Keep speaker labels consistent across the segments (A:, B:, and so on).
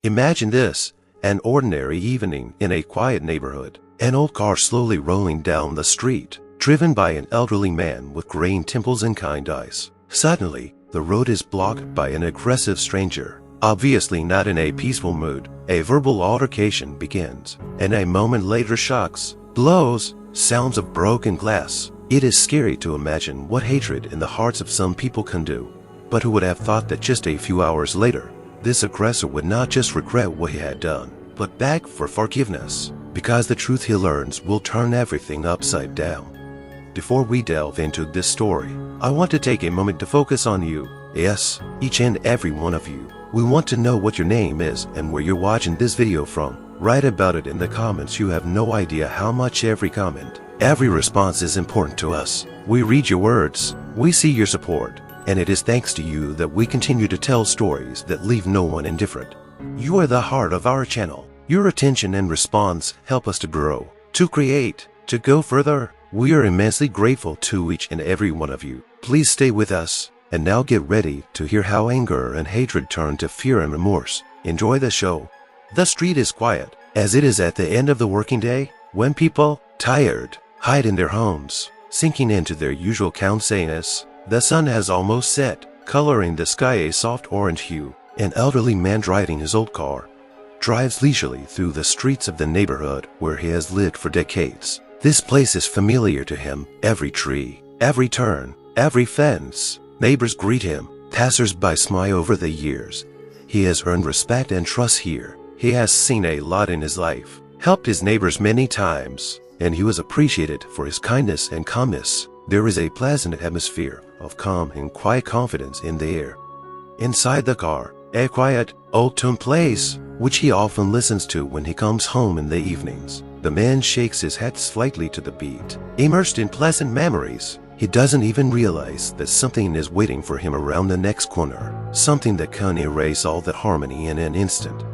A: Imagine this, an ordinary evening in a quiet neighborhood. An old car slowly rolling down the street, driven by an elderly man with graying temples and kind eyes. Suddenly, the road is blocked by an aggressive stranger. Obviously not in a peaceful mood, a verbal altercation begins, and a moment later shocks, blows, sounds of broken glass. It is scary to imagine what hatred in the hearts of some people can do. But who would have thought that just a few hours later, this aggressor would not just regret what he had done, but beg for forgiveness, because the truth he learns will turn everything upside down. Before we delve into this story, I want to take a moment to focus on you. Yes, each and every one of you. We want to know what your name is and where you're watching this video from. Write about it in the comments. You have no idea how much every comment, every response is important to us. We read your words, we see your support, and it is thanks to you that we continue to tell stories that leave no one indifferent. You are the heart of our channel. Your attention and response help us to grow, to create, to go further. We are immensely grateful to each and every one of you. Please stay with us, and now get ready to hear how anger and hatred turn to fear and remorse. Enjoy the show. The street is quiet, as it is at the end of the working day, when people, tired, hide in their homes, sinking into their usual counsayness. The sun has almost set, coloring the sky a soft orange hue. An elderly man driving his old car drives leisurely through the streets of the neighborhood where he has lived for decades. This place is familiar to him. Every tree, every turn, every fence. Neighbors greet him. Passers-by smile. Over the years, he has earned respect and trust here. He has seen a lot in his life, helped his neighbors many times, and he was appreciated for his kindness and calmness. There is a pleasant atmosphere of calm and quiet confidence in the air. Inside the car, a quiet, old tune plays, which he often listens to when he comes home in the evenings. The man shakes his head slightly to the beat. Immersed in pleasant memories, he doesn't even realize that something is waiting for him around the next corner, something that can erase all that harmony in an instant.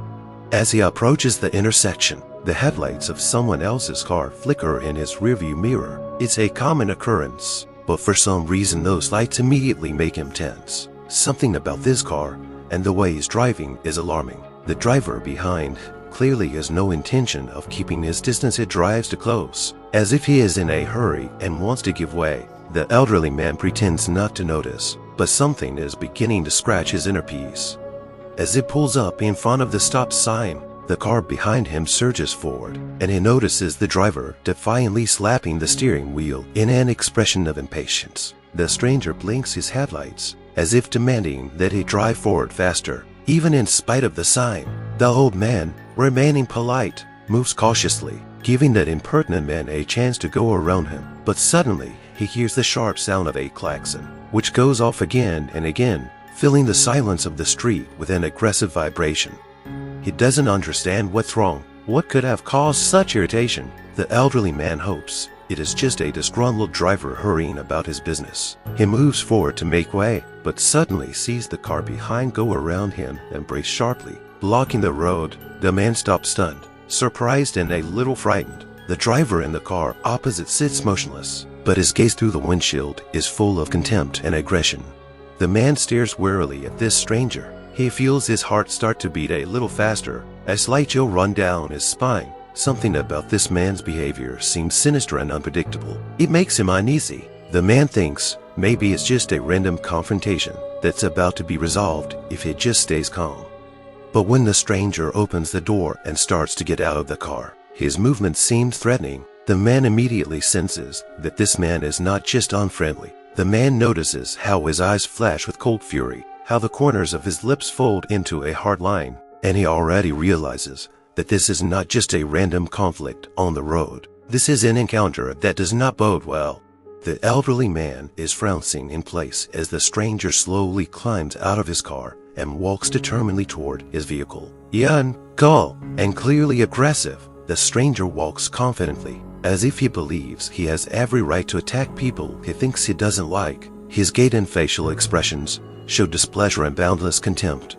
A: As he approaches the intersection, the headlights of someone else's car flicker in his rearview mirror. It's a common occurrence, but for some reason those lights immediately make him tense. Something about this car and the way he's driving is alarming. The driver behind clearly has no intention of keeping his distance. He drives too close, as if he is in a hurry and wants to give way. The elderly man pretends not to notice, but something is beginning to scratch his inner peace. As it pulls up in front of the stop sign, the car behind him surges forward, and he notices the driver defiantly slapping the steering wheel in an expression of impatience. The stranger blinks his headlights, as if demanding that he drive forward faster. Even in spite of the sign, the old man, remaining polite, moves cautiously, giving that impertinent man a chance to go around him. But suddenly, he hears the sharp sound of a klaxon, which goes off again and again, filling the silence of the street with an aggressive vibration. He doesn't understand what's wrong. What could have caused such irritation? The elderly man hopes it is just a disgruntled driver hurrying about his business. He moves forward to make way, but suddenly sees the car behind go around him and brake sharply, blocking the road. The man stops stunned, surprised and a little frightened. The driver in the car opposite sits motionless, but his gaze through the windshield is full of contempt and aggression. The man stares warily at this stranger. He feels his heart start to beat a little faster. A slight chill run down his spine. Something about this man's behavior seems sinister and unpredictable. It makes him uneasy. The man thinks maybe it's just a random confrontation that's about to be resolved if he just stays calm. But when the stranger opens the door and starts to get out of the car, his movement seems threatening. The man immediately senses that this man is not just unfriendly. The man notices how his eyes flash with cold fury, how the corners of his lips fold into a hard line, and he already realizes that this is not just a random conflict on the road. This is an encounter that does not bode well. The elderly man is frouncing in place as the stranger slowly climbs out of his car and walks determinedly toward his vehicle. Young, calm, and clearly aggressive, the stranger walks confidently, as if he believes he has every right to attack people he thinks he doesn't like. His gait and facial expressions show displeasure and boundless contempt.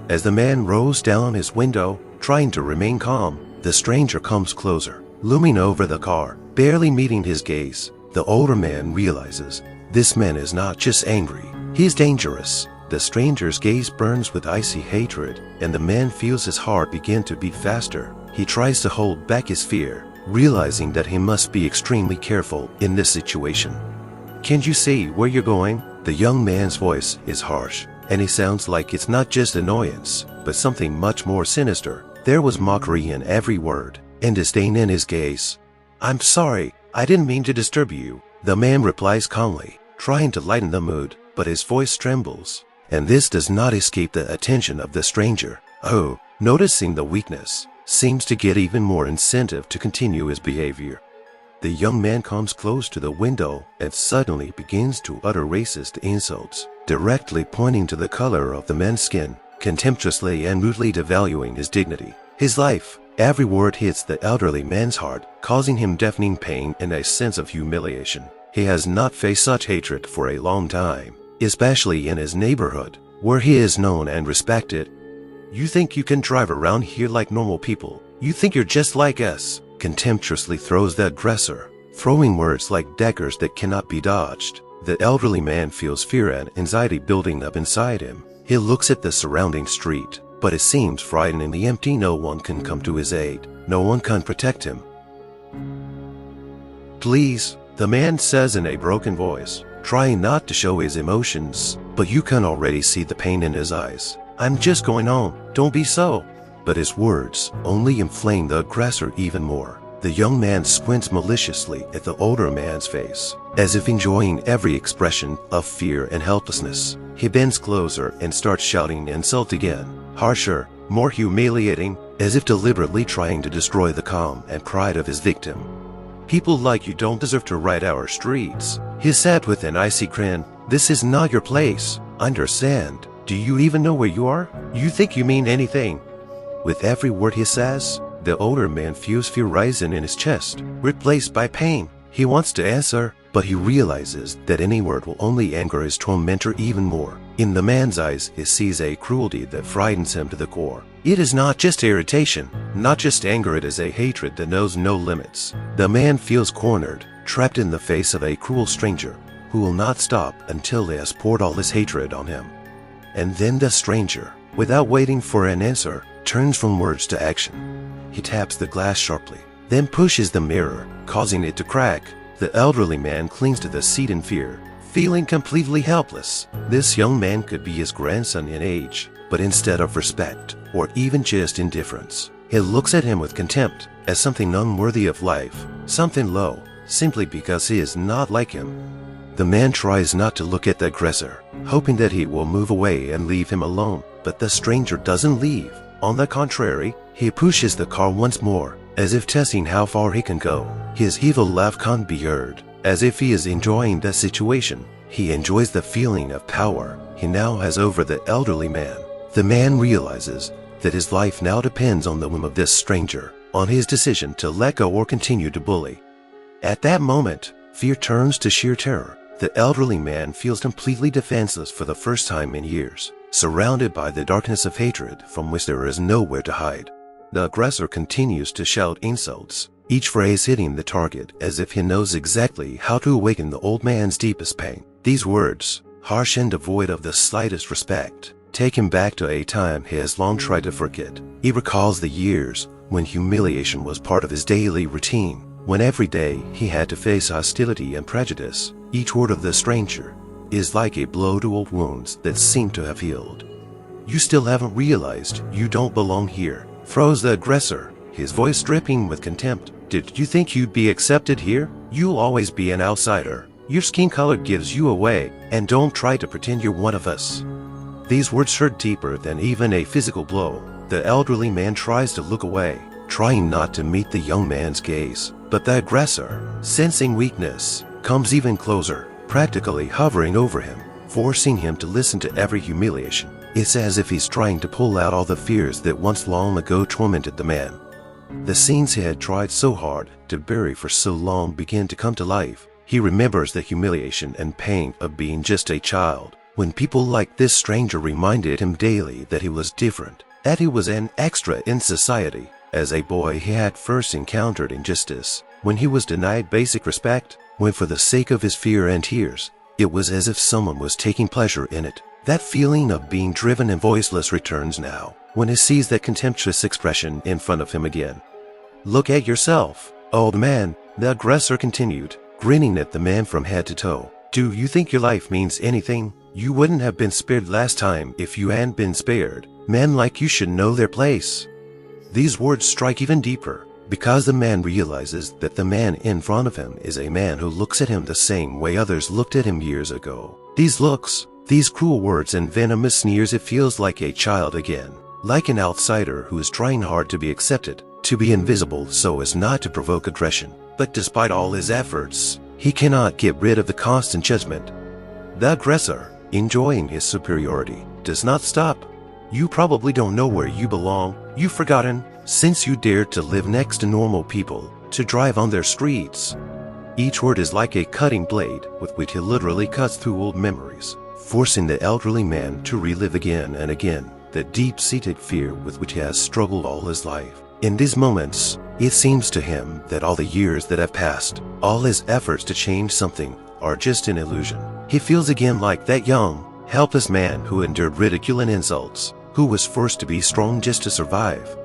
A: As the man rolls down his window, trying to remain calm, the stranger comes closer, looming over the car, barely meeting his gaze. The older man realizes this man is not just angry, he's dangerous. The stranger's gaze burns with icy hatred, and the man feels his heart begin to beat faster. He tries to hold back his fear, realizing that he must be extremely careful in this situation. "Can't you see where you're going?" The young man's voice is harsh, and he sounds like it's not just annoyance, but something much more sinister. There was mockery in every word, and disdain in his gaze. "I'm sorry, I didn't mean to disturb you," the man replies calmly, trying to lighten the mood, but his voice trembles. And this does not escape the attention of the stranger, who, noticing the weakness, seems to get even more incentive to continue his behavior. The young man comes close to the window and suddenly begins to utter racist insults, directly pointing to the color of the man's skin, contemptuously and rudely devaluing his dignity, his life. Every word hits the elderly man's heart, causing him deafening pain and a sense of humiliation. He has not faced such hatred for a long time, especially in his neighborhood, where he is known and respected. "You think you can drive around here like normal people? You think you're just like us?" contemptuously throws the aggressor, throwing words like daggers that cannot be dodged. The elderly man feels fear and anxiety building up inside him. He looks at the surrounding street, but it seems frighteningly empty. No one can come to his aid. No one can protect him. "Please," the man says in a broken voice, trying not to show his emotions, but you can already see the pain in his eyes. "I'm just going home. Don't be so." But his words only inflame the aggressor even more. The young man squints maliciously at the older man's face, as if enjoying every expression of fear and helplessness. He bends closer and starts shouting insults again, harsher, more humiliating, as if deliberately trying to destroy the calm and pride of his victim. "People like you don't deserve to ride our streets," he said with an icy grin. "This is not your place. Understand? Do you even know where you are? You think you mean anything?" With every word he says, the older man feels fear rising in his chest, replaced by pain. He wants to answer, but he realizes that any word will only anger his tormentor even more. In the man's eyes, he sees a cruelty that frightens him to the core. It is not just irritation, not just anger, it is a hatred that knows no limits. The man feels cornered, trapped in the face of a cruel stranger who will not stop until he has poured all his hatred on him. And then the stranger, without waiting for an answer, turns from words to action. He taps the glass sharply, then pushes the mirror, causing it to crack. The elderly man clings to the seat in fear, feeling completely helpless. This young man could be his grandson in age, but instead of respect, or even just indifference, he looks at him with contempt, as something unworthy of life, something low, simply because he is not like him. The man tries not to look at the aggressor, hoping that he will move away and leave him alone, but the stranger doesn't leave. On the contrary, he pushes the car once more, as if testing how far he can go. His evil laugh can't be heard, as if he is enjoying the situation. He enjoys the feeling of power he now has over the elderly man. The man realizes that his life now depends on the whim of this stranger, on his decision to let go or continue to bully. At that moment, fear turns to sheer terror. The elderly man feels completely defenseless for the first time in years, surrounded by the darkness of hatred from which there is nowhere to hide. The aggressor continues to shout insults, each phrase hitting the target as if he knows exactly how to awaken the old man's deepest pain. These words, harsh and devoid of the slightest respect, take him back to a time he has long tried to forget. He recalls the years when humiliation was part of his daily routine, when every day he had to face hostility and prejudice. Each word of the stranger is like a blow to old wounds that seem to have healed. "You still haven't realized you don't belong here," throws the aggressor, his voice dripping with contempt. "Did you think you'd be accepted here? You'll always be an outsider. Your skin color gives you away, and don't try to pretend you're one of us." These words hurt deeper than even a physical blow. The elderly man tries to look away, trying not to meet the young man's gaze, but the aggressor, sensing weakness, comes even closer, practically hovering over him, forcing him to listen to every humiliation. It's as if he's trying to pull out all the fears that once long ago tormented the man. The scenes he had tried so hard to bury for so long begin to come to life. He remembers the humiliation and pain of being just a child, when people like this stranger reminded him daily that he was different, that he was an extra in society. As a boy, he had first encountered injustice, when he was denied basic respect, when for the sake of his fear and tears, it was as if someone was taking pleasure in it. That feeling of being driven and voiceless returns now, when he sees that contemptuous expression in front of him again. "Look at yourself, old man," the aggressor continued, grinning at the man from head to toe. "Do you think your life means anything? You wouldn't have been spared last time if you hadn't been spared. Men like you should know their place." These words strike even deeper, because the man realizes that the man in front of him is a man who looks at him the same way others looked at him years ago. These looks, these cruel words and venomous sneers, it feels like a child again, like an outsider who is trying hard to be accepted, to be invisible so as not to provoke aggression. But despite all his efforts, he cannot get rid of the constant judgment. The aggressor, enjoying his superiority, does not stop. "You probably don't know where you belong. You've forgotten, since you dared to live next to normal people, to drive on their streets." Each word is like a cutting blade with which he literally cuts through old memories, forcing the elderly man to relive again and again the deep-seated fear with which he has struggled all his life. In these moments, it seems to him that all the years that have passed, all his efforts to change something, are just an illusion. He feels again like that young, helpless man who endured ridicule and insults, who was forced to be strong just to survive.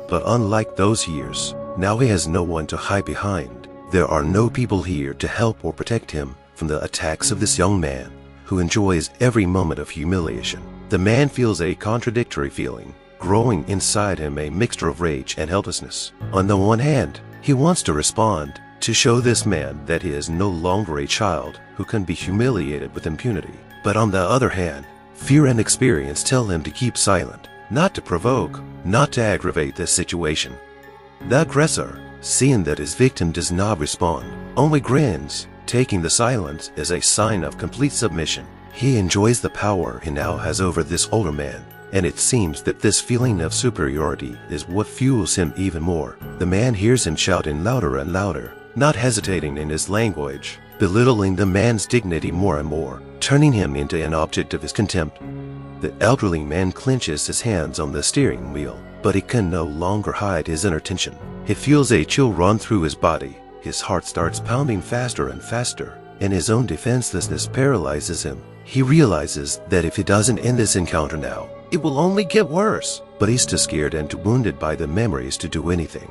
A: But unlike those years, now he has no one to hide behind. There are no people here to help or protect him from the attacks of this young man, who enjoys every moment of humiliation. The man feels a contradictory feeling, growing inside him, a mixture of rage and helplessness. On the one hand, he wants to respond, to show this man that he is no longer a child who can be humiliated with impunity. But on the other hand, fear and experience tell him to keep silent, not to provoke, not to aggravate this situation. The aggressor, seeing that his victim does not respond, only grins, taking the silence as a sign of complete submission. He enjoys the power he now has over this older man, and it seems that this feeling of superiority is what fuels him even more. The man hears him shouting louder and louder, not hesitating in his language, belittling the man's dignity more and more, turning him into an object of his contempt. The elderly man clenches his hands on the steering wheel, but he can no longer hide his inner tension. He feels a chill run through his body. His heart starts pounding faster and faster, and his own defenselessness paralyzes him. He realizes that if he doesn't end this encounter now, it will only get worse, but he's too scared and too wounded by the memories to do anything.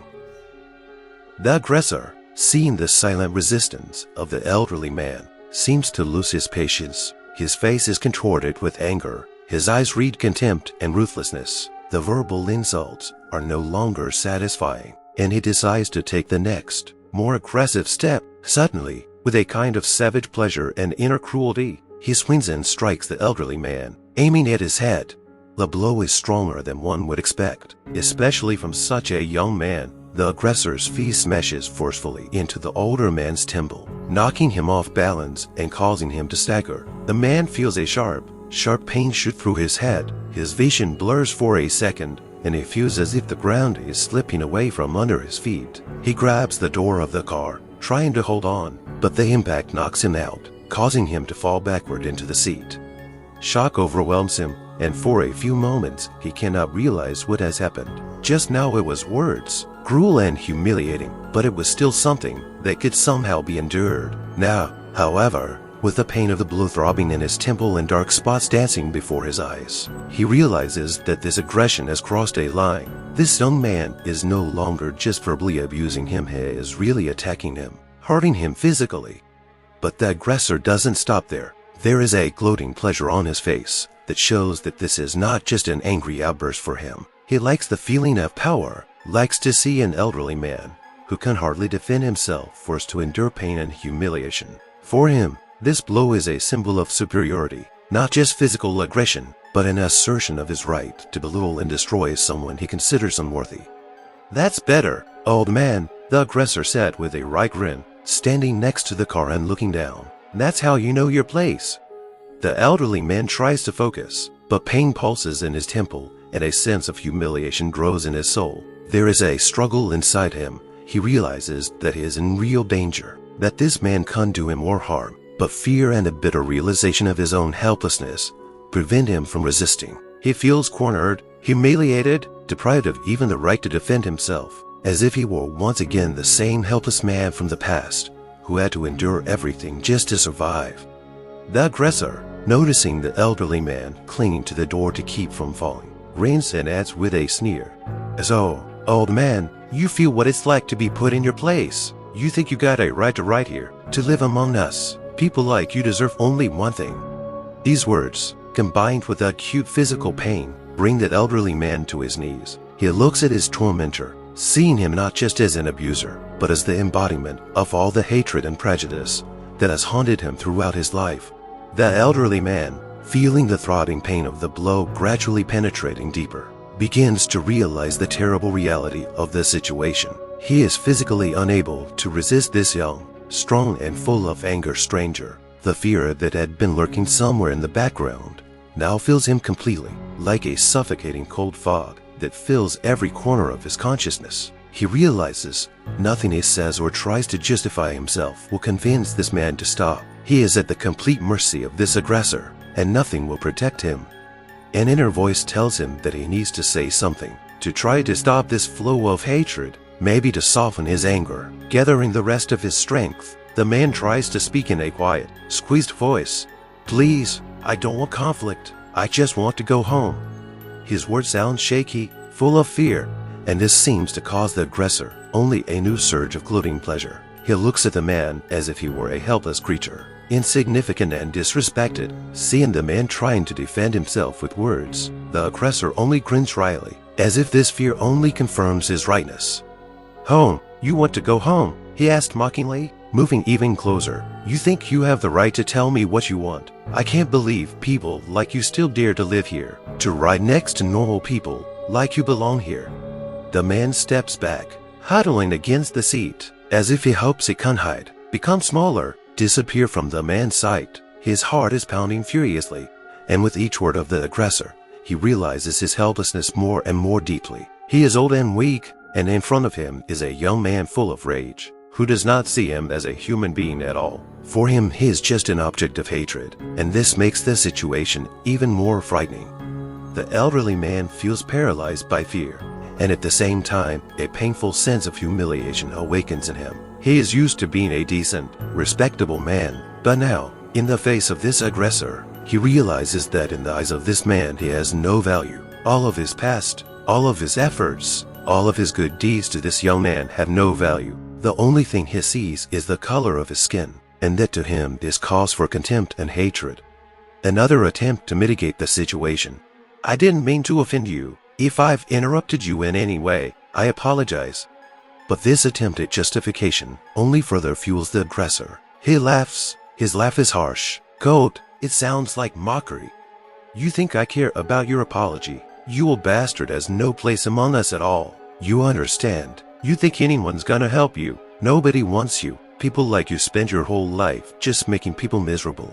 A: The aggressor, seeing the silent resistance of the elderly man, seems to lose his patience. His face is contorted with anger. His eyes read contempt and ruthlessness. The verbal insults are no longer satisfying, and he decides to take the next, more aggressive step. Suddenly, with a kind of savage pleasure and inner cruelty, he swings and strikes the elderly man, aiming at his head. The blow is stronger than one would expect, especially from such a young man. The aggressor's fist smashes forcefully into the older man's temple, knocking him off balance and causing him to stagger. The man feels a sharp pain shoot through his head. His vision blurs for a second, and he feels as if the ground is slipping away from under his feet. He grabs the door of the car, trying to hold on, but the impact knocks him out, causing him to fall backward into the seat. Shock overwhelms him, and for a few moments he cannot realize what has happened. Just now it was words, cruel and humiliating, but it was still something that could somehow be endured. Now, however, with the pain of the blow throbbing in his temple and dark spots dancing before his eyes, he realizes that this aggression has crossed a line. This young man is no longer just verbally abusing him, he is really attacking him, hurting him physically. But the aggressor doesn't stop there. There is a gloating pleasure on his face that shows that this is not just an angry outburst for him. He likes the feeling of power, likes to see an elderly man who can hardly defend himself forced to endure pain and humiliation. For him, this blow is a symbol of superiority, not just physical aggression, but an assertion of his right to belittle and destroy someone he considers unworthy. "That's better, old man," the aggressor said with a wry grin, standing next to the car and looking down. "That's how you know your place." The elderly man tries to focus, but pain pulses in his temple and a sense of humiliation grows in his soul. There is a struggle inside him. He realizes that he is in real danger, that this man can't do him more harm, but fear and a bitter realization of his own helplessness prevent him from resisting. He feels cornered, humiliated, deprived of even the right to defend himself, as if he were once again the same helpless man from the past who had to endure everything just to survive. The aggressor, Noticing the elderly man clinging to the door to keep from falling, grins and adds with a sneer, "So, old man, you feel what it's like to be put in your place. You think you got a right to right here, to live among us. People like you deserve only one thing." These words, combined with acute physical pain, bring the elderly man to his knees. He looks at his tormentor, seeing him not just as an abuser, but as the embodiment of all the hatred and prejudice that has haunted him throughout his life. The elderly man, feeling the throbbing pain of the blow gradually penetrating deeper, begins to realize the terrible reality of the situation. He is physically unable to resist this young, strong and full of anger stranger. The fear that had been lurking somewhere in the background now fills him completely, like a suffocating cold fog that fills every corner of his consciousness. He realizes nothing he says or tries to justify himself will convince this man to stop. He is at the complete mercy of this aggressor, and nothing will protect him. An inner voice tells him that he needs to say something, to try to stop this flow of hatred, maybe to soften his anger. Gathering the rest of his strength, the man tries to speak in a quiet, squeezed voice. "Please, I don't want conflict. I just want to go home." His words sound shaky, full of fear, and this seems to cause the aggressor only a new surge of gloating pleasure. He looks at the man as if he were a helpless creature, insignificant and disrespected. Seeing the man trying to defend himself with words, the aggressor only grins wryly, as if this fear only confirms his rightness. "Home? You want to go home?" he asked mockingly, moving even closer. "You think you have the right to tell me what you want? I can't believe people like you still dare to live here, to ride next to normal people like you belong here." The man steps back, huddling against the seat, as if he hopes he can hide, become smaller, disappear from the man's sight. His heart is pounding furiously, and with each word of the aggressor, he realizes his helplessness more and more deeply. He is old and weak, and in front of him is a young man full of rage, who does not see him as a human being at all. For him, he is just an object of hatred, and this makes the situation even more frightening. The elderly man feels paralyzed by fear, and at the same time, a painful sense of humiliation awakens in him. He is used to being a decent, respectable man, but now, in the face of this aggressor, he realizes that in the eyes of this man he has no value. All of his past, all of his efforts, all of his good deeds to this young man have no value. The only thing he sees is the color of his skin, and that to him is cause for contempt and hatred. Another attempt to mitigate the situation. "I didn't mean to offend you. If I've interrupted you in any way, I apologize." But this attempt at justification only further fuels the aggressor. He laughs. His laugh is harsh, cold. It sounds like mockery. "You think I care about your apology? You old bastard has no place among us at all. You understand? You think anyone's gonna help you? Nobody wants you. People like you spend your whole life just making people miserable."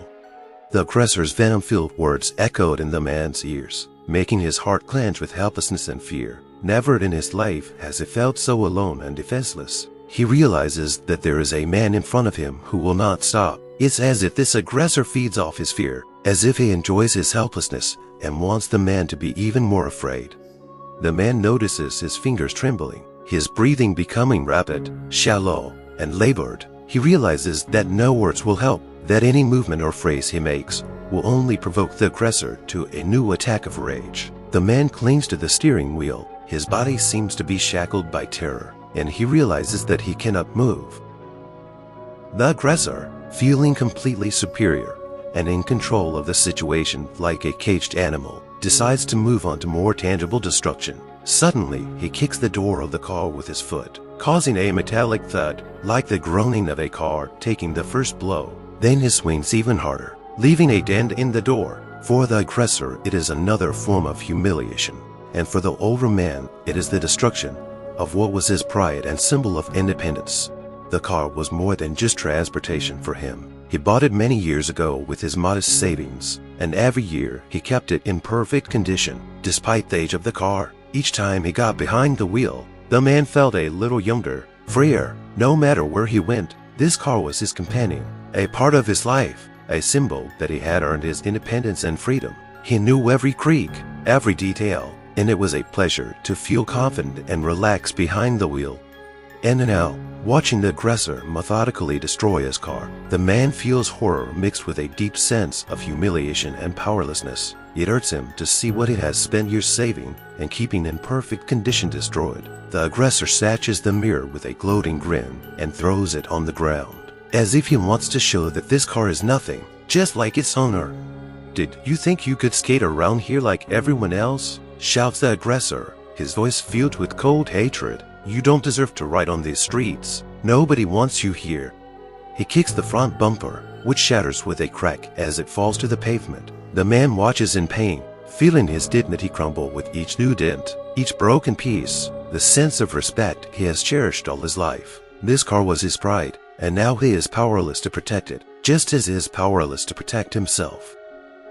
A: The aggressor's venom-filled words echoed in the man's ears, making his heart clench with helplessness and fear. Never in his life has he felt so alone and defenseless. He realizes that there is a man in front of him who will not stop. It's as if this aggressor feeds off his fear, as if he enjoys his helplessness and wants the man to be even more afraid. The man notices his fingers trembling, his breathing becoming rapid, shallow, and labored. He realizes that no words will help, that any movement or phrase he makes will only provoke the aggressor to a new attack of rage. The man clings to the steering wheel. His body seems to be shackled by terror, and he realizes that he cannot move. The aggressor, feeling completely superior and in control of the situation like a caged animal, decides to move on to more tangible destruction. Suddenly, he kicks the door of the car with his foot, causing a metallic thud, like the groaning of a car taking the first blow. Then he swings even harder, leaving a dent in the door. For the aggressor, it is another form of humiliation, and for the older man, it is the destruction of what was his pride and symbol of independence. The car was more than just transportation for him. He bought it many years ago with his modest savings, and every year he kept it in perfect condition. Despite the age of the car, each time he got behind the wheel, the man felt a little younger, freer. No matter where he went, this car was his companion, a part of his life, a symbol that he had earned his independence and freedom. He knew every creak, every detail, and it was a pleasure to feel confident and relaxed behind the wheel. And now, watching the aggressor methodically destroy his car, the man feels horror mixed with a deep sense of humiliation and powerlessness. It hurts him to see what he has spent years saving and keeping in perfect condition destroyed. The aggressor snatches the mirror with a gloating grin and throws it on the ground, as if he wants to show that this car is nothing, just like its owner. "Did you think you could skate around here like everyone else?" shouts the aggressor, his voice filled with cold hatred. "You don't deserve to ride on these streets. Nobody wants you here." He kicks the front bumper, which shatters with a crack as it falls to the pavement. The man watches in pain, feeling his dignity crumble with each new dent, each broken piece, the sense of respect he has cherished all his life. This car was his pride, and now he is powerless to protect it, just as he is powerless to protect himself.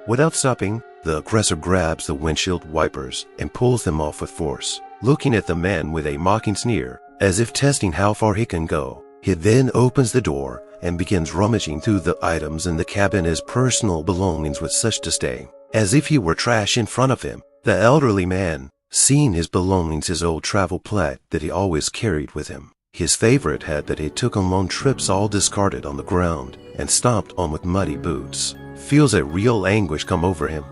A: Without stopping, the aggressor grabs the windshield wipers and pulls them off with force, looking at the man with a mocking sneer, as if testing how far he can go. He then opens the door and begins rummaging through the items in the cabin, his personal belongings, with such disdain, as if he were trash in front of him. The elderly man, seeing his belongings, his old travel plaid that he always carried with him, his favorite hat that he took on long trips, all discarded on the ground and stomped on with muddy boots, feels a real anguish come over him.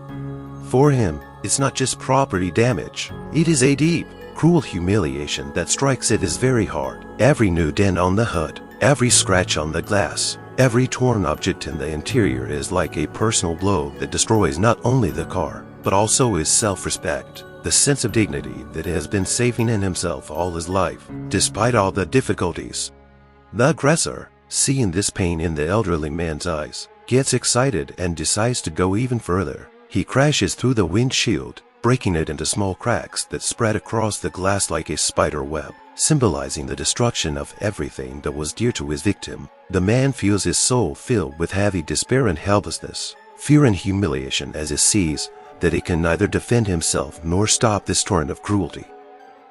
A: For him, it's not just property damage. It is a deep, cruel humiliation that strikes at his very heart. Every new dent on the hood, every scratch on the glass, every torn object in the interior is like a personal blow that destroys not only the car, but also his self-respect, the sense of dignity that he has been saving in himself all his life, despite all the difficulties. The aggressor, seeing this pain in the elderly man's eyes, gets excited and decides to go even further. He crashes through the windshield, breaking it into small cracks that spread across the glass like a spider web, symbolizing the destruction of everything that was dear to his victim. The man feels his soul filled with heavy despair and helplessness, fear and humiliation, as he sees that he can neither defend himself nor stop this torrent of cruelty.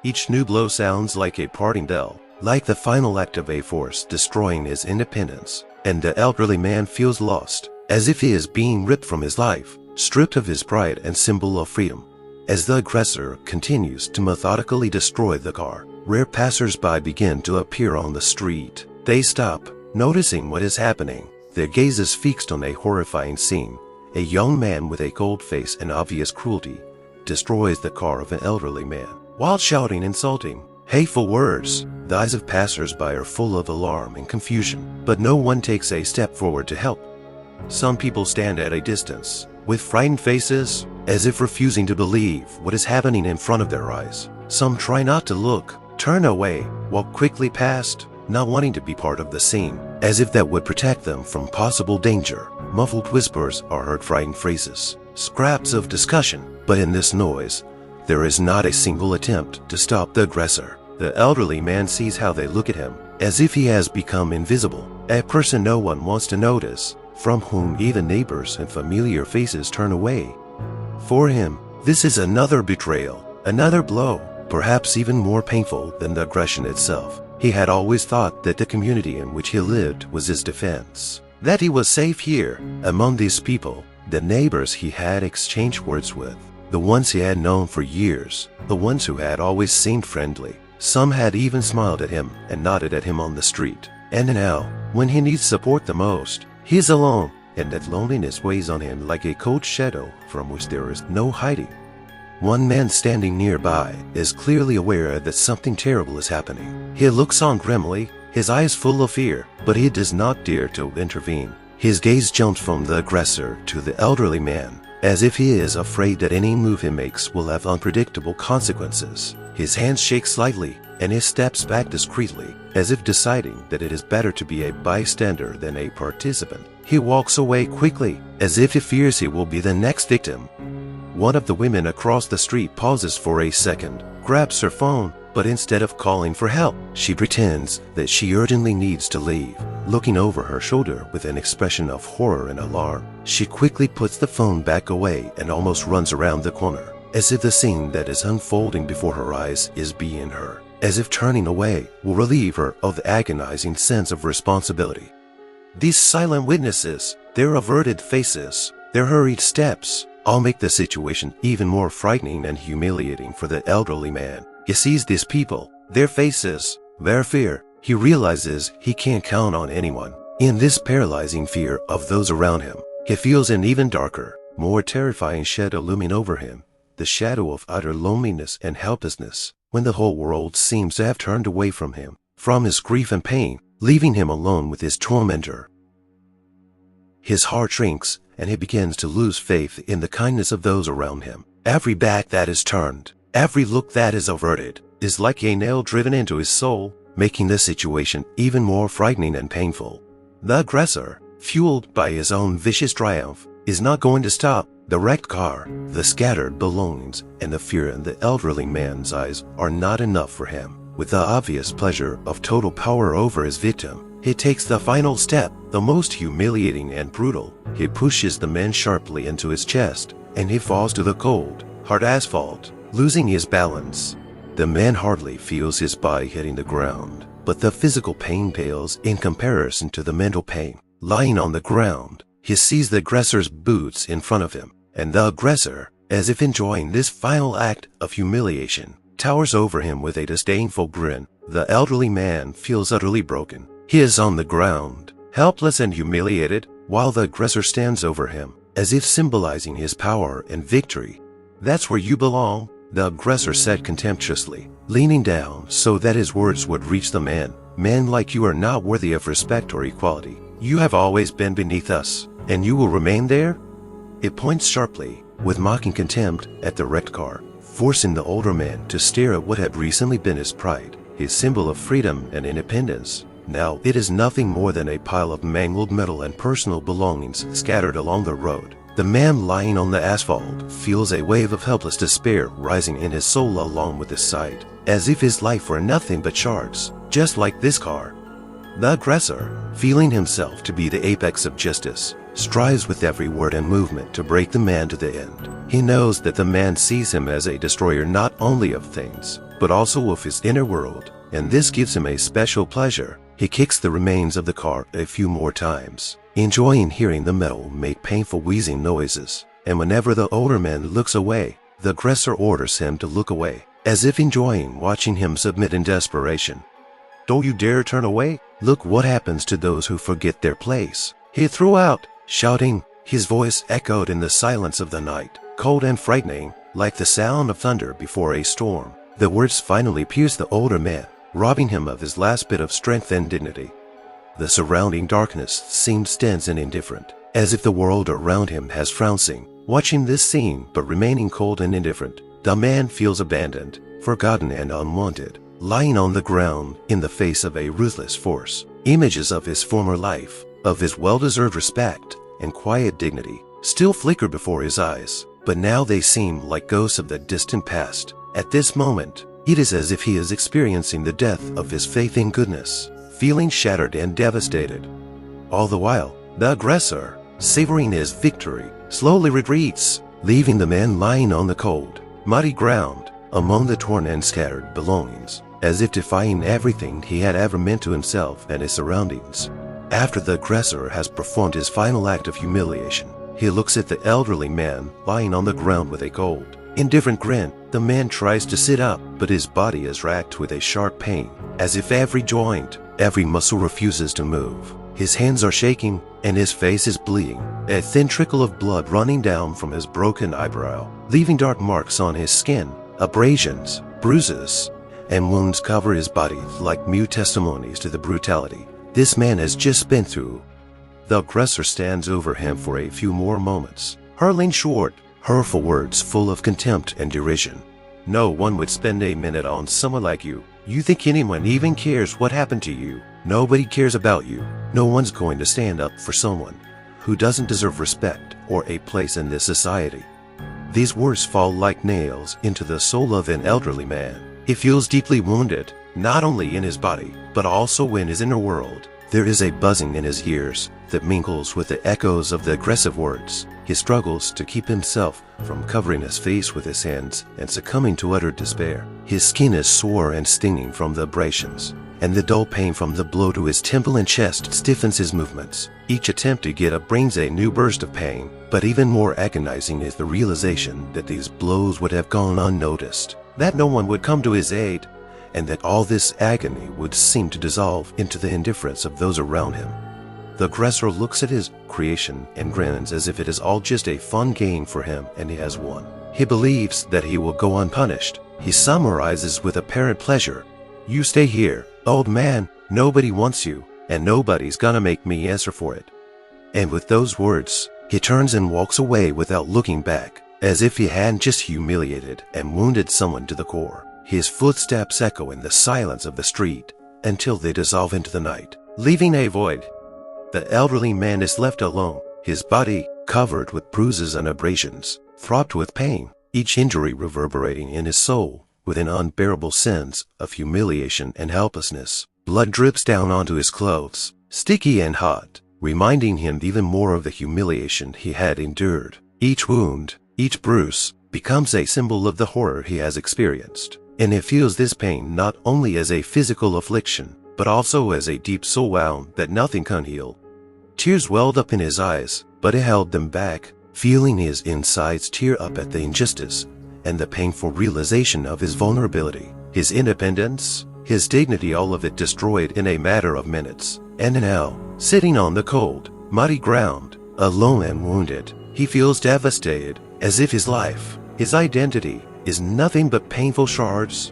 A: Each new blow sounds like a parting bell, like the final act of a force destroying his independence, and the elderly man feels lost, as if he is being ripped from his life, stripped of his pride and symbol of freedom. As the aggressor continues to methodically destroy the car, rare passers-by begin to appear on the street. They stop, noticing what is happening, their gazes fixed on a horrifying scene. A young man with a cold face and obvious cruelty destroys the car of an elderly man, while shouting insulting, hateful words. The eyes of passers-by are full of alarm and confusion, but no one takes a step forward to help. Some people stand at a distance, with frightened faces, as if refusing to believe what is happening in front of their eyes. Some try not to look, turn away, walk quickly past, not wanting to be part of the scene, as if that would protect them from possible danger. Muffled whispers are heard, frightened phrases, scraps of discussion, but in this noise, there is not a single attempt to stop the aggressor. The elderly man sees how they look at him, as if he has become invisible, a person no one wants to notice, from whom even neighbors and familiar faces turn away. For him, this is another betrayal, another blow, perhaps even more painful than the aggression itself. He had always thought that the community in which he lived was his defense, that he was safe here, among these people, the neighbors he had exchanged words with, the ones he had known for years, the ones who had always seemed friendly. Some had even smiled at him and nodded at him on the street. And now, when he needs support the most, he is alone, and that loneliness weighs on him like a cold shadow from which there is no hiding. One man standing nearby is clearly aware that something terrible is happening. He looks on grimly, his eyes full of fear, but he does not dare to intervene. His gaze jumps from the aggressor to the elderly man, as if he is afraid that any move he makes will have unpredictable consequences. His hands shake slightly, and he steps back discreetly, as if deciding that it is better to be a bystander than a participant. He walks away quickly, as if he fears he will be the next victim. One of the women across the street pauses for a second, grabs her phone, but instead of calling for help, she pretends that she urgently needs to leave. Looking over her shoulder with an expression of horror and alarm, she quickly puts the phone back away and almost runs around the corner, as if the scene that is unfolding before her eyes is beyond her, as if turning away will relieve her of the agonizing sense of responsibility. These silent witnesses, their averted faces, their hurried steps, all make the situation even more frightening and humiliating for the elderly man. He sees these people, their faces, Their fear, he realizes he can't count on anyone. In this paralyzing fear of those around him, he feels an even darker, more terrifying shadow looming over him, the shadow of utter loneliness and helplessness, when the whole world seems to have turned away from him, from his grief and pain, leaving him alone with his tormentor. His heart shrinks, and he begins to lose faith in the kindness of those around him. Every back that is turned, every look that is averted, is like a nail driven into his soul, making the situation even more frightening and painful. The aggressor, fueled by his own vicious triumph, is not going to stop. The wrecked car, the scattered belongings, and the fear in the elderly man's eyes are not enough for him. With the obvious pleasure of total power over his victim, he takes the final step, the most humiliating and brutal. He pushes the man sharply into his chest, and he falls to the cold, hard asphalt, losing his balance. The man hardly feels his body hitting the ground, but the physical pain pales in comparison to the mental pain. Lying on the ground, he sees the aggressor's boots in front of him, and the aggressor, as if enjoying this final act of humiliation, towers over him with a disdainful grin. The elderly man feels utterly broken. He is on the ground, helpless and humiliated, while the aggressor stands over him, as if symbolizing his power and victory. "That's where you belong," the aggressor said contemptuously, leaning down so that his words would reach the man. "Men like you are not worthy of respect or equality. You have always been beneath us, and you will remain there?" It points sharply, with mocking contempt, at the wrecked car, forcing the older man to stare at what had recently been his pride, his symbol of freedom and independence. Now it is nothing more than a pile of mangled metal and personal belongings scattered along the road. The man lying on the asphalt feels a wave of helpless despair rising in his soul along with his sight, as if his life were nothing but shards, just like this car. The aggressor, feeling himself to be the apex of justice, strives with every word and movement to break the man to the end. He knows that the man sees him as a destroyer not only of things, but also of his inner world, and this gives him a special pleasure. He kicks the remains of the car a few more times, enjoying hearing the metal make painful wheezing noises, and whenever the older man looks away, the aggressor orders him to look away, as if enjoying watching him submit in desperation. "Don't you dare turn away! Look what happens to those who forget their place," he threw out, shouting. His voice echoed in the silence of the night, cold and frightening, like the sound of thunder before a storm. The words finally pierced the older man, robbing him of his last bit of strength and dignity. The surrounding darkness seemed dense and indifferent, as if the world around him has frowning, watching this scene but remaining cold and indifferent. The man feels abandoned, forgotten and unwanted, lying on the ground in the face of a ruthless force. Images of his former life, of his well-deserved respect and quiet dignity, still flicker before his eyes, but now they seem like ghosts of the distant past. At this moment, it is as if he is experiencing the death of his faith in goodness, feeling shattered and devastated. All the while, the aggressor, savoring his victory, slowly retreats, leaving the man lying on the cold, muddy ground, among the torn and scattered belongings, as if defying everything he had ever meant to himself and his surroundings. After the aggressor has performed his final act of humiliation, he looks at the elderly man lying on the ground with a cold, indifferent grin. The man tries to sit up, but his body is racked with a sharp pain, as if every joint, every muscle refuses to move. His hands are shaking, and his face is bleeding, a thin trickle of blood running down from his broken eyebrow, leaving dark marks on his skin. Abrasions, bruises, and wounds cover his body like mute testimonies to the brutality this man has just been through. The aggressor stands over him for a few more moments, hurling short, hurtful words full of contempt and derision. "No one would spend a minute on someone like you. You think anyone even cares what happened to you? Nobody cares about you. No one's going to stand up for someone who doesn't deserve respect or a place in this society." These words fall like nails into the soul of an elderly man. He feels deeply wounded, not only in his body, but also in his inner world. There is a buzzing in his ears that mingles with the echoes of the aggressive words. He struggles to keep himself from covering his face with his hands and succumbing to utter despair. His skin is sore and stinging from the abrasions, and the dull pain from the blow to his temple and chest stiffens his movements. Each attempt to get up brings a new burst of pain, but even more agonizing is the realization that these blows would have gone unnoticed, that no one would come to his aid, and that all this agony would seem to dissolve into the indifference of those around him. The aggressor looks at his creation and grins as if it is all just a fun game for him and he has won. He believes that he will go unpunished. He summarizes with apparent pleasure, "You stay here, old man, nobody wants you, and nobody's gonna make me answer for it." And with those words, he turns and walks away without looking back, as if he hadn't just humiliated and wounded someone to the core. His footsteps echo in the silence of the street until they dissolve into the night, leaving a void. The elderly man is left alone, his body covered with bruises and abrasions, throbbed with pain, each injury reverberating in his soul with an unbearable sense of humiliation and helplessness. Blood drips down onto his clothes, sticky and hot, reminding him even more of the humiliation he had endured. Each wound, each bruise, becomes a symbol of the horror he has experienced, and he feels this pain not only as a physical affliction, but also as a deep soul wound that nothing can heal. Tears welled up in his eyes, but he held them back, feeling his insides tear up at the injustice and the painful realization of his vulnerability, his independence, his dignity, all of it destroyed in a matter of minutes. And now, sitting on the cold, muddy ground, alone and wounded, he feels devastated, as if his life, his identity, is nothing but painful shards.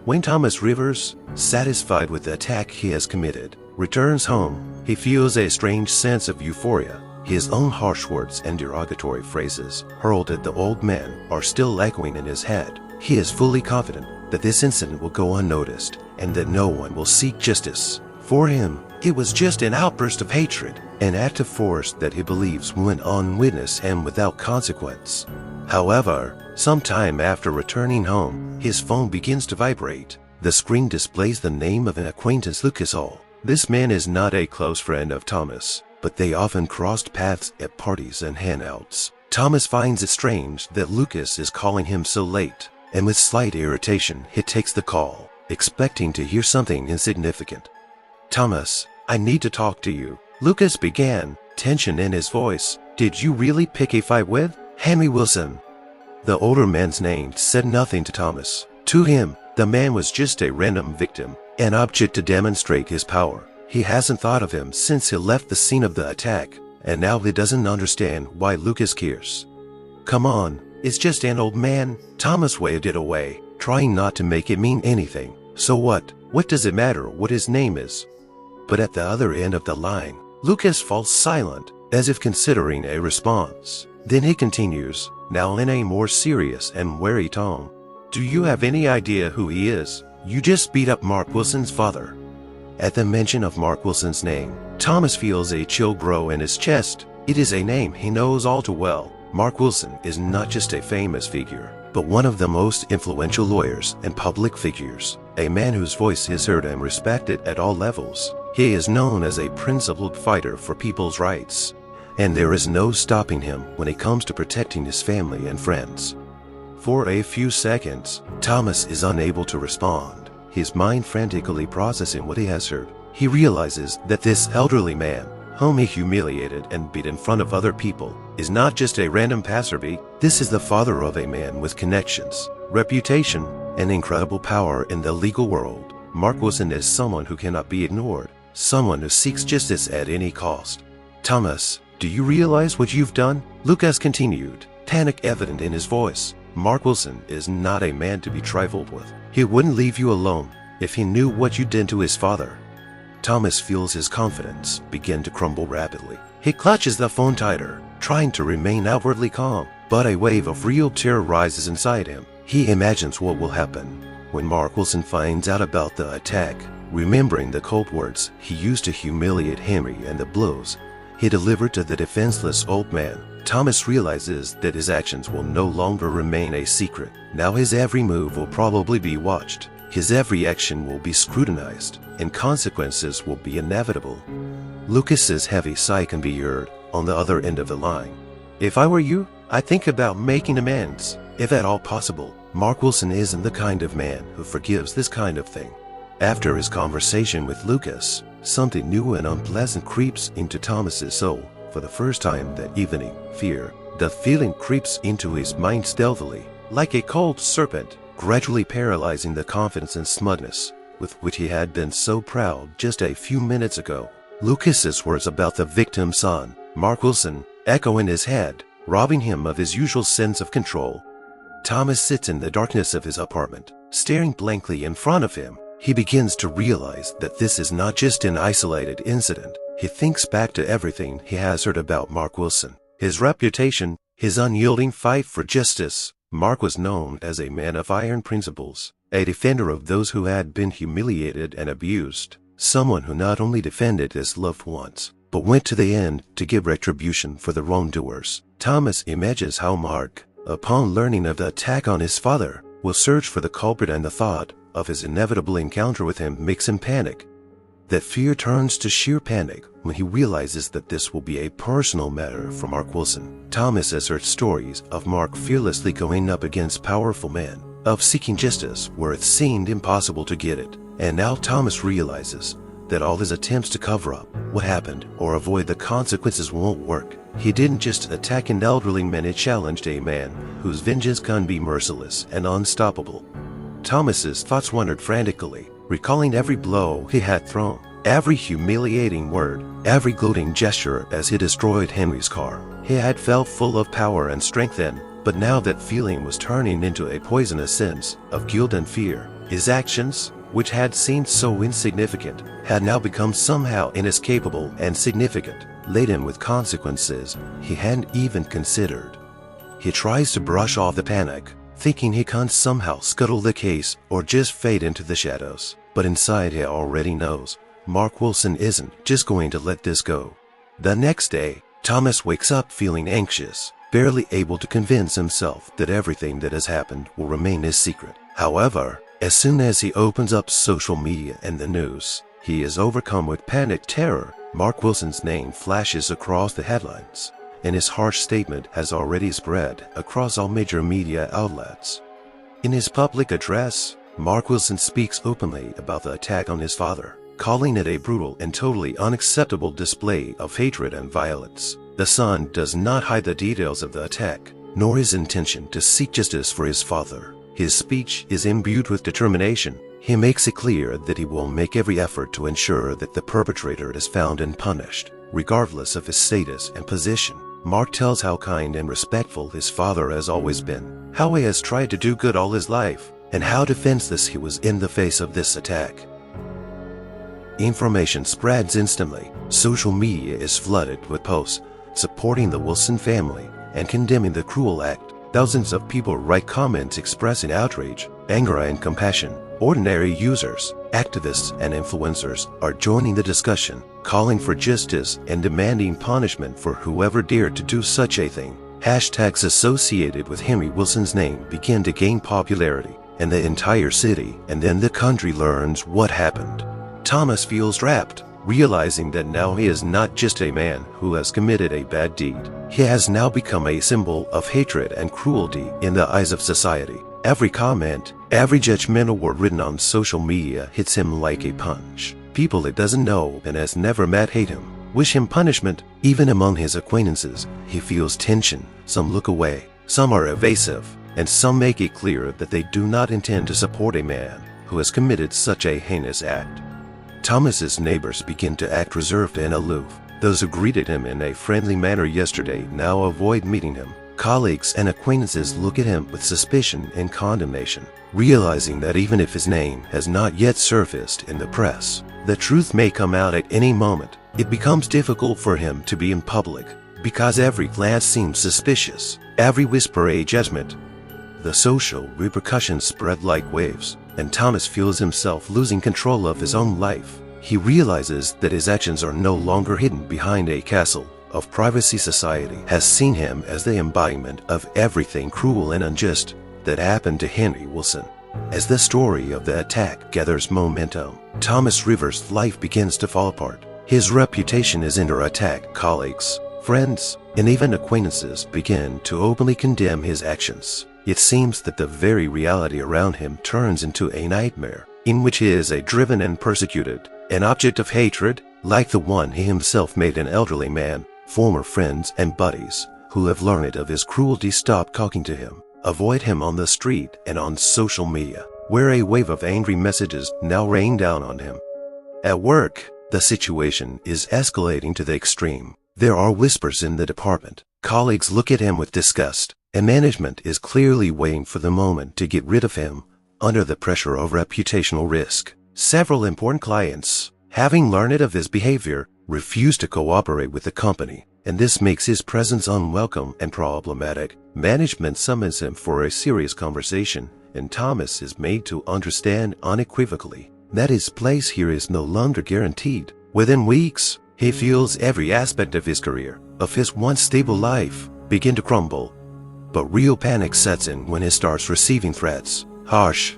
A: When Thomas Rivers, satisfied with the attack he has committed, returns home, he feels a strange sense of euphoria. His own harsh words and derogatory phrases hurled at the old man are still echoing in his head. He is fully confident that this incident will go unnoticed and that no one will seek justice. For him, it was just an outburst of hatred, an act of force that he believes went unwitnessed and without consequence. However, sometime after returning home, his phone begins to vibrate. The screen displays the name of an acquaintance, Lucas Hall. This man is not a close friend of Thomas, but they often crossed paths at parties and hangouts. Thomas finds it strange that Lucas is calling him so late, and with slight irritation, he takes the call, expecting to hear something insignificant. "Thomas, I need to talk to you," Lucas began, tension in his voice. "Did you really pick a fight with Henry Wilson?" The older man's name said nothing to Thomas. To him, the man was just a random victim, an object to demonstrate his power. He hasn't thought of him since he left the scene of the attack, and now he doesn't understand why Lucas cares. "Come on, it's just an old man." Thomas waved it away, trying not to make it mean anything. So what? What does it matter what his name is? But at the other end of the line, Lucas falls silent, as if considering a response. Then he continues, now in a more serious and wary tone. "Do you have any idea who he is? You just beat up Mark Wilson's father." At the mention of Mark Wilson's name, Thomas feels a chill grow in his chest. It is a name he knows all too well. Mark Wilson is not just a famous figure, but one of the most influential lawyers and public figures, a man whose voice is heard and respected at all levels. He is known as a principled fighter for people's rights, and there is no stopping him when it comes to protecting his family and friends. For a few seconds, Thomas is unable to respond, his mind frantically processing what he has heard. He realizes that this elderly man, whom he humiliated and beat in front of other people, is not just a random passerby. This is the father of a man with connections, reputation, and incredible power in the legal world. Mark Wilson is someone who cannot be ignored, someone who seeks justice at any cost. "Thomas, do you realize what you've done?" Lucas continued, panic evident in his voice. "Mark Wilson is not a man to be trifled with. He wouldn't leave you alone if he knew what you did to his father." Thomas feels his confidence begin to crumble rapidly. He clutches the phone tighter, trying to remain outwardly calm, but a wave of real terror rises inside him. He imagines what will happen when Mark Wilson finds out about the attack, remembering the cold words he used to humiliate Henry and the blows he delivered to the defenseless old man. Thomas realizes that his actions will no longer remain a secret. Now his every move will probably be watched. His every action will be scrutinized, and consequences will be inevitable. Lucas's heavy sigh can be heard on the other end of the line. "If I were you, I'd think about making amends, if at all possible." Mark Wilson isn't the kind of man who forgives this kind of thing. After his conversation with Lucas, something new and unpleasant creeps into Thomas's soul. For the first time that evening, fear, the feeling creeps into his mind stealthily, like a cold serpent. gradually paralyzing the confidence and smugness with which he had been so proud just a few minutes ago. Lucas's words about the victim's son, Mark Wilson, echo in his head, robbing him of his usual sense of control. Thomas sits in the darkness of his apartment, staring blankly in front of him. He begins to realize that this is not just an isolated incident. He thinks back to everything he has heard about Mark Wilson. His reputation, his unyielding fight for justice. Mark was known as a man of iron principles, a defender of those who had been humiliated and abused, someone who not only defended his loved ones, but went to the end to give retribution for the wrongdoers. Thomas imagines how Mark, upon learning of the attack on his father, will search for the culprit, and the thought of his inevitable encounter with him makes him panic. That fear turns to sheer panic when he realizes that this will be a personal matter for Mark Wilson. Thomas has heard stories of Mark fearlessly going up against powerful men, of seeking justice where it seemed impossible to get it. And now Thomas realizes that all his attempts to cover up what happened or avoid the consequences won't work. He didn't just attack an elderly man, he challenged a man whose vengeance can be merciless and unstoppable. Thomas's thoughts wandered frantically, recalling every blow he had thrown, every humiliating word, every gloating gesture as he destroyed Henry's car. He had felt full of power and strength then, but now that feeling was turning into a poisonous sense of guilt and fear. His actions, which had seemed so insignificant, had now become somehow inescapable and significant, laden with consequences he hadn't even considered. He tries to brush off the panic, thinking he can somehow scuttle the case or just fade into the shadows. But inside he already knows Mark Wilson isn't just going to let this go. The next day, Thomas wakes up feeling anxious, barely able to convince himself that everything that has happened will remain his secret. However, as soon as he opens up social media and the news, he is overcome with panic terror. Mark Wilson's name flashes across the headlines, and his harsh statement has already spread across all major media outlets. In his public address, Mark Wilson speaks openly about the attack on his father, calling it a brutal and totally unacceptable display of hatred and violence. The son does not hide the details of the attack, nor his intention to seek justice for his father. His speech is imbued with determination. He makes it clear that he will make every effort to ensure that the perpetrator is found and punished, regardless of his status and position. Mark tells how kind and respectful his father has always been, how he has tried to do good all his life, and how defenseless he was in the face of this attack. Information spreads instantly. Social media is flooded with posts supporting the Wilson family and condemning the cruel act. Thousands of people write comments expressing outrage, anger, and compassion. Ordinary users, activists, and influencers are joining the discussion, calling for justice and demanding punishment for whoever dared to do such a thing. Hashtags associated with Henry Wilson's name begin to gain popularity, and the entire city and then the country learns what happened. Thomas feels trapped, realizing that now he is not just a man who has committed a bad deed. He has now become a symbol of hatred and cruelty in the eyes of society. Every comment, every judgmental word written on social media hits him like a punch. People he doesn't know and has never met hate him, wish him punishment. Even among his acquaintances, he feels tension. Some look away, some are evasive, and some make it clear that they do not intend to support a man who has committed such a heinous act. Thomas's neighbors begin to act reserved and aloof. Those who greeted him in a friendly manner yesterday now avoid meeting him. Colleagues and acquaintances look at him with suspicion and condemnation, realizing that even if his name has not yet surfaced in the press, the truth may come out at any moment. It becomes difficult for him to be in public because every glance seems suspicious, every whisper a judgment. The social repercussions spread like waves, and Thomas feels himself losing control of his own life. He realizes that his actions are no longer hidden behind a castle of privacy. Society has seen him as the embodiment of everything cruel and unjust that happened to Henry Wilson. As the story of the attack gathers momentum, Thomas Rivers' life begins to fall apart. His reputation is under attack. Colleagues, friends, and even acquaintances begin to openly condemn his actions. It seems that the very reality around him turns into a nightmare in which he is a driven and persecuted, an object of hatred like the one he himself made. An elderly man, former friends and buddies who have learned of his cruelty stop talking to him. avoid him on the street and on social media, where a wave of angry messages now rain down on him. At work, the situation is escalating to the extreme. There are whispers in the department. Colleagues look at him with disgust, and management is clearly waiting for the moment to get rid of him under the pressure of reputational risk. Several important clients, having learned of his behavior, refuse to cooperate with the company, and this makes his presence unwelcome and problematic. Management summons him for a serious conversation, and Thomas is made to understand unequivocally that his place here is no longer guaranteed. Within weeks, he feels every aspect of his career, of his once stable life, begin to crumble. But real panic sets in when he starts receiving threats. Harsh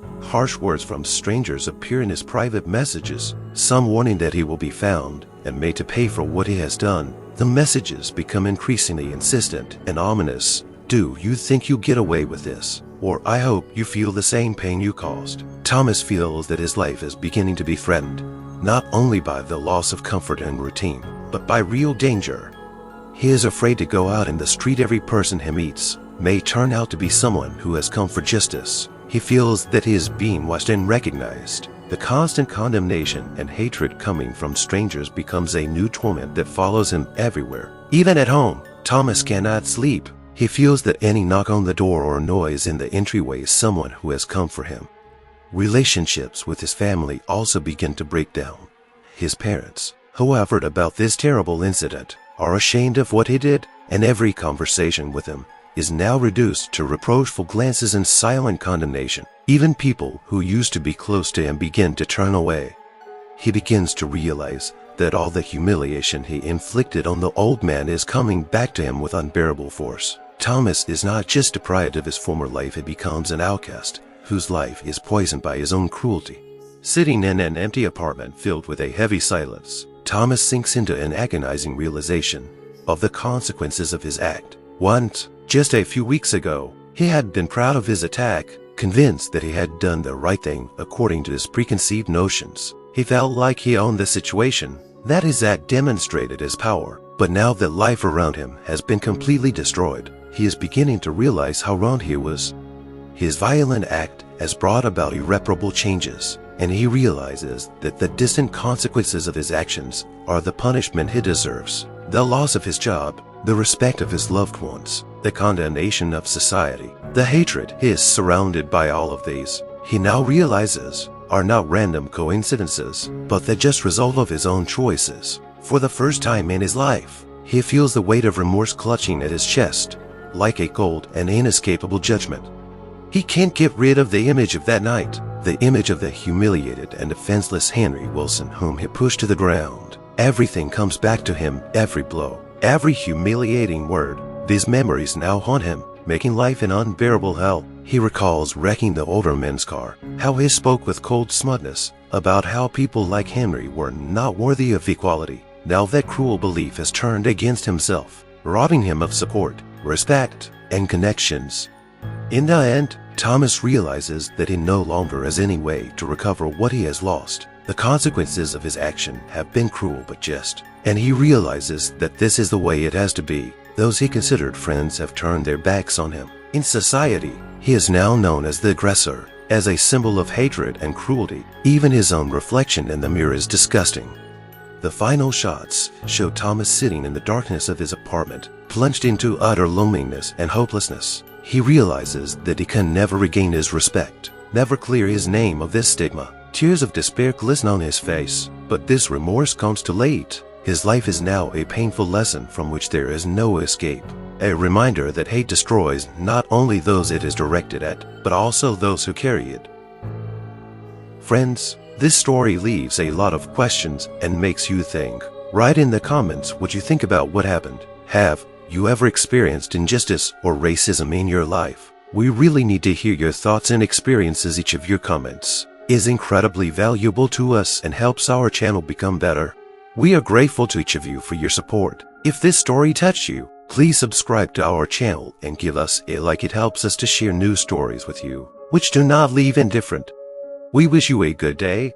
A: words from strangers appear in his private messages, some warning that he will be found and made to pay for what he has done. The messages become increasingly insistent and ominous. Do you think you get away with this? Or I hope you feel the same pain you caused. Thomas feels that his life is beginning to be threatened, not only by the loss of comfort and routine, but by real danger. He is afraid to go out in the street. Every person he meets may turn out to be someone who has come for justice. He feels that he is being watched and recognized. The constant condemnation and hatred coming from strangers becomes a new torment that follows him everywhere. Even at home, Thomas cannot sleep. He feels that any knock on the door or noise in the entryway is someone who has come for him. Relationships with his family also begin to break down. His parents, who have heard about this terrible incident, are ashamed of what he did, and every conversation with him is now reduced to reproachful glances and silent condemnation. Even people who used to be close to him begin to turn away. He begins to realize that all the humiliation he inflicted on the old man is coming back to him with unbearable force. Thomas is not just deprived of his former life, he becomes an outcast whose life is poisoned by his own cruelty. Sitting in an empty apartment filled with a heavy silence, Thomas sinks into an agonizing realization of the consequences of his act. Once, just a few weeks ago, he had been proud of his attack, convinced that he had done the right thing according to his preconceived notions. He felt like he owned the situation, that his act demonstrated his power. But now that life around him has been completely destroyed, he is beginning to realize how wrong he was. His violent act has brought about irreparable changes, and he realizes that the distant consequences of his actions are the punishment he deserves. The loss of his job, the respect of his loved ones, the condemnation of society, the hatred he is surrounded by. All of these, he now realizes, are not random coincidences, but the just result of his own choices. For the first time in his life, he feels the weight of remorse clutching at his chest, like a cold and inescapable judgment. He can't get rid of the image of that night, the image of the humiliated and defenseless Henry Wilson whom he pushed to the ground. Everything comes back to him, every blow, every humiliating word. These memories now haunt him, making life an unbearable hell. He recalls wrecking the older man's car, how he spoke with cold smugness about how people like Henry were not worthy of equality. Now that cruel belief has turned against himself, robbing him of support, respect, and connections. In the end, Thomas realizes that he no longer has any way to recover what he has lost. The consequences of his action have been cruel but just, and he realizes that this is the way it has to be. Those he considered friends have turned their backs on him. In society, he is now known as the aggressor, as a symbol of hatred and cruelty. Even his own reflection in the mirror is disgusting. The final shots show Thomas sitting in the darkness of his apartment, plunged into utter loneliness and hopelessness. He realizes that he can never regain his respect, never clear his name of this stigma. Tears of despair glisten on his face, but this remorse comes too late. His life is now a painful lesson from which there is no escape. A reminder that hate destroys not only those it is directed at, but also those who carry it. Friends, this story leaves a lot of questions and makes you think. Write in the comments what you think about what happened. Have you ever experienced injustice or racism in your life? We really need to hear your thoughts and experiences. Each of your comments is incredibly valuable to us and helps our channel become better. We are grateful to each of you for your support. If this story touched you, please subscribe to our channel and give us a like. It helps us to share new stories with you, which do not leave indifferent. We wish you a good day,